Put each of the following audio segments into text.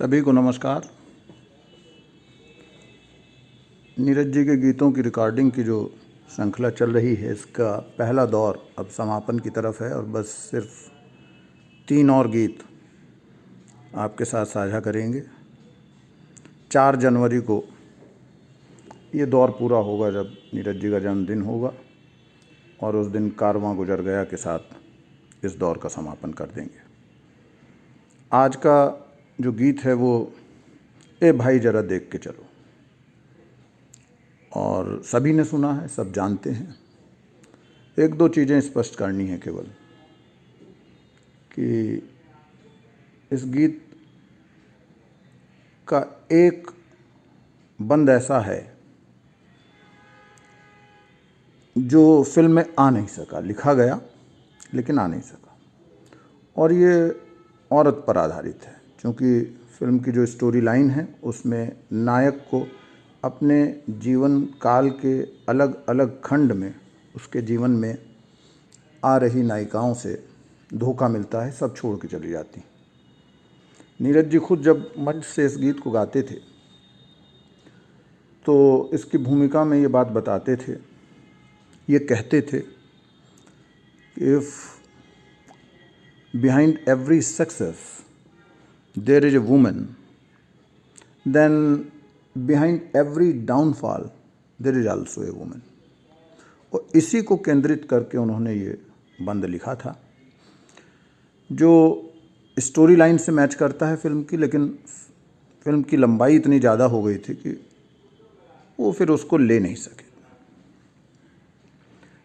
सभी को नमस्कार। नीरज जी के गीतों की रिकॉर्डिंग की जो श्रृंखला चल रही है, इसका पहला दौर अब समापन की तरफ है और बस सिर्फ 3 और गीत आपके साथ साझा करेंगे। 4 जनवरी को ये दौर पूरा होगा जब नीरज जी का जन्मदिन होगा और उस दिन कारवां गुजर गया के साथ इस दौर का समापन कर देंगे। आज का जो गीत है वो ए भाई ज़रा देख के चलो, और सभी ने सुना है, सब जानते हैं। 1-2 चीज़ें स्पष्ट करनी है केवल कि इस गीत का एक बंद ऐसा है जो फिल्म में आ नहीं सका, लिखा गया लेकिन आ नहीं सका, और ये औरत पर आधारित है। क्योंकि फिल्म की जो स्टोरी लाइन है उसमें नायक को अपने जीवन काल के अलग अलग खंड में उसके जीवन में आ रही नायिकाओं से धोखा मिलता है, सब छोड़ के चली जाती। नीरज जी खुद जब मंच से इस गीत को गाते थे तो इसकी भूमिका में ये बात बताते थे, ये कहते थे, if behind every success there is a woman, then behind every downfall there is also a woman. और इसी को केंद्रित करके उन्होंने ये बंद लिखा था जो स्टोरी लाइन से मैच करता है फिल्म की, लेकिन फिल्म की लंबाई इतनी ज़्यादा हो गई थी कि वो फिर उसको ले नहीं सके।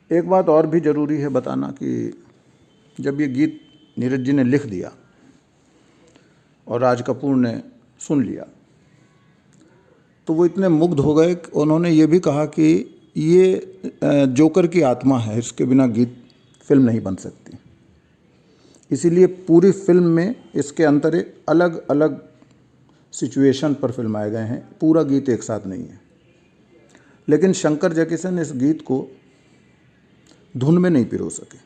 एक बात और भी ज़रूरी है बताना कि जब ये गीत नीरज जी ने लिख दिया और राज कपूर ने सुन लिया तो वो इतने मुग्ध हो गए कि उन्होंने ये भी कहा कि ये जोकर की आत्मा है, इसके बिना गीत फिल्म नहीं बन सकती। इसीलिए पूरी फिल्म में इसके अंतर अलग अलग सिचुएशन पर फिल्माए गए हैं, पूरा गीत एक साथ नहीं है। लेकिन शंकर जयकिशन इस गीत को धुन में नहीं पिरो सके,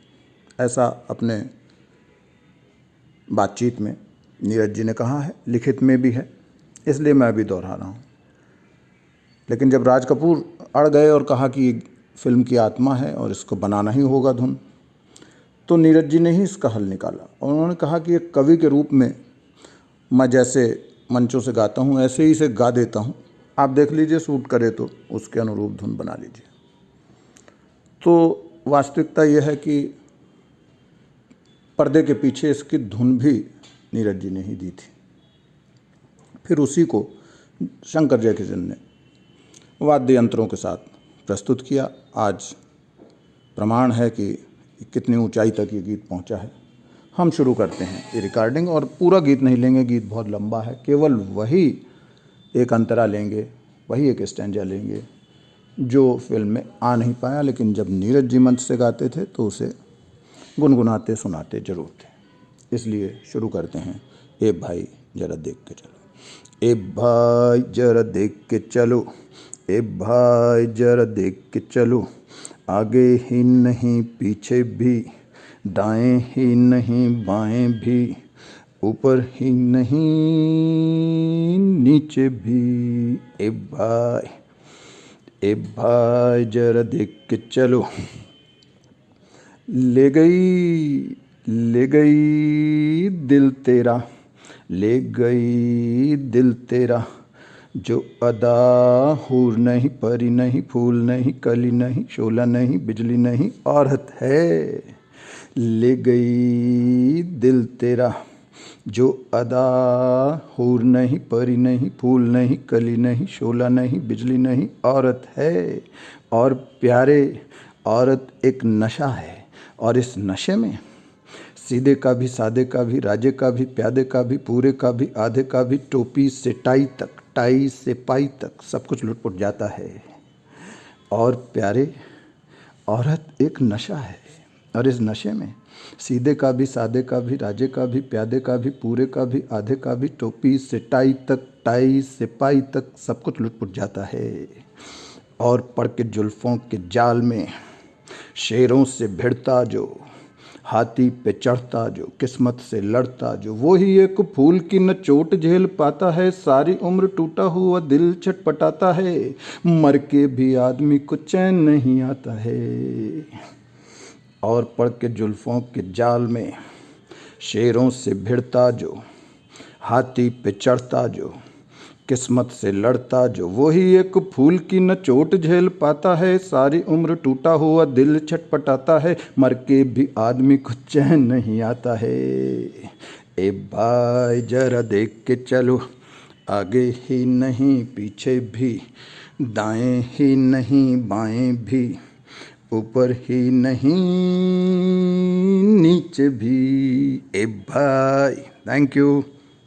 ऐसा अपने बातचीत में नीरज जी ने कहा है, लिखित में भी है, इसलिए मैं अभी दोहरा रहा हूँ। लेकिन जब राज कपूर अड़ गए और कहा कि ये फिल्म की आत्मा है और इसको बनाना ही होगा धुन, तो नीरज जी ने ही इसका हल निकाला और उन्होंने कहा कि एक कवि के रूप में मैं जैसे मंचों से गाता हूँ ऐसे ही इसे गा देता हूँ, आप देख लीजिए सूट करे तो उसके अनुरूप धुन बना लीजिए। तो वास्तविकता यह है कि पर्दे के पीछे इसकी धुन भी नीरज जी ने ही दी थी। फिर उसी को शंकर जयकिशन ने वाद्य यंत्रों के साथ प्रस्तुत किया। आज प्रमाण है कि कितनी ऊंचाई तक ये गीत पहुंचा है। हम शुरू करते हैं ये रिकॉर्डिंग, और पूरा गीत नहीं लेंगे, गीत बहुत लंबा है, केवल वही एक अंतरा लेंगे, वही एक स्टैंजा लेंगे जो फिल्म में आ नहीं पाया, लेकिन जब नीरज जी मंच से गाते थे तो उसे गुनगुनाते सुनाते जरूर थे। इसलिए शुरू करते हैं, ए भाई जरा देख के चलो, ए भाई जरा देख के चलो, ए भाई जरा देख के चलो, आगे ही नहीं पीछे भी, दाएं ही नहीं बाएं भी, ऊपर ही नहीं नीचे भी, ए भाई जरा देख के चलो। ले गई दिल तेरा, ले गई दिल तेरा, जो अदा हूर नहीं, परी नहीं, फूल नहीं, कली नहीं, शोला नहीं, बिजली नहीं, औरत है। ले गई दिल तेरा, जो अदा हूर नहीं, परी नहीं, फूल नहीं, कली नहीं, शोला नहीं, बिजली नहीं, औरत है। और प्यारे, औरत एक नशा है, और इस नशे में सीधे का भी, सादे का भी, राजे का भी, प्यादे का भी, पूरे का भी, आधे का भी, टोपी से टाई तक, टाई से पाई तक सब कुछ लुटपुट जाता है। और प्यारे, औरत एक नशा है, और इस नशे में सीधे का भी, सादे का भी, राजे का भी, प्यादे का भी, पूरे का भी, आधे का भी, टोपी से टाई तक, टाई से पाई तक सब कुछ लुटपुट जाता है। और पड़ के जुल्फ़ों के जाल में शेरों से भिड़ता जो हाथी पे चढ़ता जो किस्मत से लड़ता जो, वही एक फूल की न चोट झेल पाता है, सारी उम्र टूटा हुआ दिल छटपटाता है, मर के भी आदमी को चैन नहीं आता है। और पड़ के जुल्फों के जाल में शेरों से भिड़ता जो, हाथी पे चढ़ता जो किस्मत से लड़ता जो, वही एक फूल की न चोट झेल पाता है, सारी उम्र टूटा हुआ दिल छटपटाता है, मर के भी आदमी को चैन नहीं आता है। ए भाई जरा देख के चलो, आगे ही नहीं पीछे भी, दाएं ही नहीं बाएं भी, ऊपर ही नहीं नीचे भी। ए भाई, थैंक यू।